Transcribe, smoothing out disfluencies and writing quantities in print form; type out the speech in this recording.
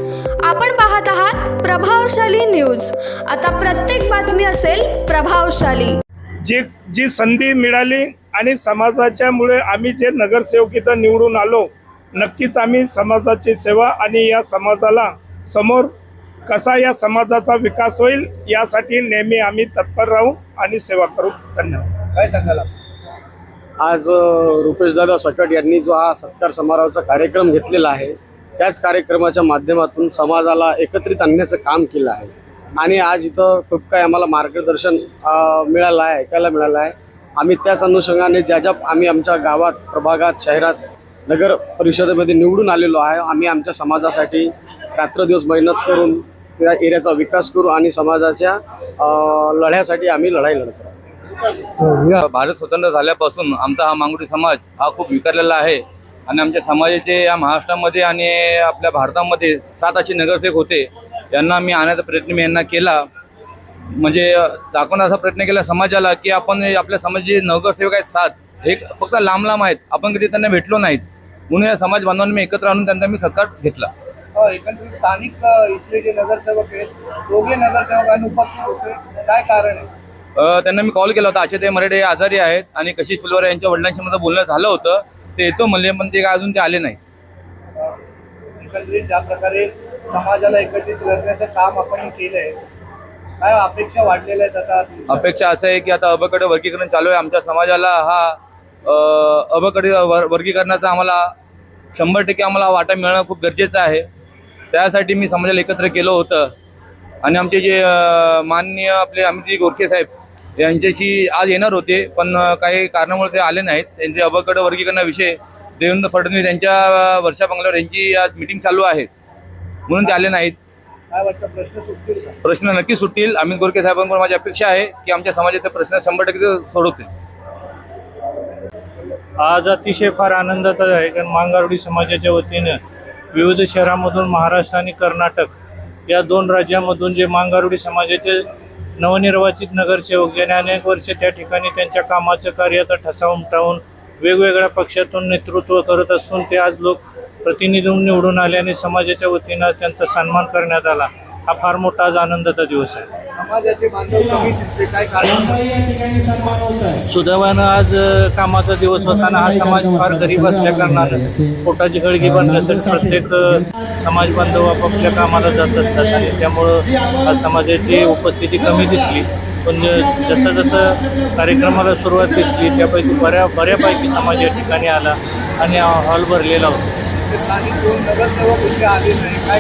आपण पाहत आहात प्रभावशाली न्यूज। आता प्रत्येक बातमी असेल प्रभावशाली। जी संधी मिळाली आणि समाजाच्यामुळे आम्ही जे नगरसेवक इथं निवडून आलो, नक्कीच आम्ही समाजाची सेवा आणि या समाजाला समोर कसा या समाजाचा विकास होईल यासाठी नेहमी आम्ही तत्पर राहू आणि सेवा करू। धन्यवाद। काय सांगाल? आज रुपेशदादा सकट यांनी जो हा सत्कार समारोहाचा कार्यक्रम घेतलेला आहे, त्याच कार्यक्रमाच्या माध्यमातून समाजाला एकत्रित आणण्याचं काम केलं आहे आणि आज इथं खूप काही आम्हाला मार्गदर्शन मिळालं आहे, ऐकायला मिळालं आहे। आम्ही त्याच अनुषंगाने ज्या आम्ही आमच्या गावात, प्रभागात, शहरात, नगर परिषदेमध्ये निवडून आलेलो आहे, आम्ही आमच्या समाजासाठी रात्रदिवस मेहनत करून त्या एरियाचा विकास करू आणि समाजाच्या लढ्यासाठी आम्ही लढाई लढतो। भारत स्वतंत्र झाल्यापासून आमचा हा मांगुडी समाज हा खूप विखरलेला आहे आणि आमच्या समाजाचे या महाराष्ट्रामध्ये आणि आपल्या भारतामध्ये 7 असे नगरसेवक होते। यांना मी आणण्याचा प्रयत्न मी यांना केला, म्हणजे दाखवण्याचा प्रयत्न केला समाजाला की आपण आपल्या समाजाचे नगरसेवक आहेत 7, हे फक्त लांब लांब आहेत, आपण कधी त्यांना भेटलो नाहीत, म्हणून या समाज बांधवांनी मी एकत्र आणून त्यांचा मी सत्कार घेतला। एकंदरीत स्थानिक इथले जे नगरसेवक आहेत, दोघे नगरसेवकांनी उपस्थित होते, काय कारण आहे? त्यांना मी कॉल केला होता, आशाताई मराठे आजारी आहेत आणि कशिश फुलवारे यांच्या वडिलांशी माझं बोलणं झालं होतं, ते येतो म्हणले, पण ते काय अजून ते आले नाही। एकंदरीत ज्या प्रकारे समाजाला एकत्रित करण्याचं काम आपण केलंय, काय अपेक्षा वाढलेल्या आहेत? आता अपेक्षा असं आहे की आता अबकडे वर्गीकरण चालू आहे, आमच्या समाजाला हा अबकडे वर्गीकरणाचा आम्हाला 100% आम्हाला वाटा मिळणं खूप गरजेचं आहे। त्यासाठी मी समाजाला एकत्र केलं होतं आणि आमचे जे माननीय आपले अमित गोरखे साहेब यांच्याशी आज येणार होते, पण काही कारणामुळे ते आले नाहीत। त्यांचे अबकडे वर्गीकरणाविषयी देवेंद्र फडणवीस यांच्या वर्षा बंगल्यावर यांची आज मीटिंग चालू आहे, म्हणून ते आले नाहीत। काय वाटतं, प्रश्न सुटतील का? प्रश्न नक्की सुटतील। अमित गोरखे साहेबांकडून माझी अपेक्षा आहे की आमच्या समाजाचे प्रश्न 100% सोडवतील। आज अतिशय फार आनंदाचा आहे, कारण मांगारवाडी समाजाच्या वतीनं विविध शहरांमधून महाराष्ट्र आणि कर्नाटक या 2 राज्यांमधून जे मांगारवाडी समाजाचे नवनिर्वाचित नगरसेवक ज्याने अनेक वर्ष त्या ठिकाणी त्यांच्या कामाचं कार्याचा ठसा उमटवून वेगवेगळ्या पक्षातून नेतृत्व करत असून ते आज लोक प्रतिनिधी निवडून आले आणि समाजाच्या वतीनं त्यांचा सन्मान करण्यात आला। हा फार मोठा आज आनंदाचा दिवस आहे। समाजाचे बांधव कमी दिसले, काय कारण? सुदैवानं आज कामाचा दिवस होताना हा समाज फार गरीब असल्या कारणानं पोटाची गळगी बनण्यासाठी प्रत्येक समाज बांधव आपापल्या कामाला जात असतात आणि त्यामुळं आज समाजाची उपस्थिती कमी दिसली, पण जसं जसं कार्यक्रमाला सुरुवात दिसली त्यापैकी बऱ्यापैकी समाज या ठिकाणी आला आणि हॉल भरलेला होता। स्थानिक 2 नगरसेवक इथे आले नाही, काय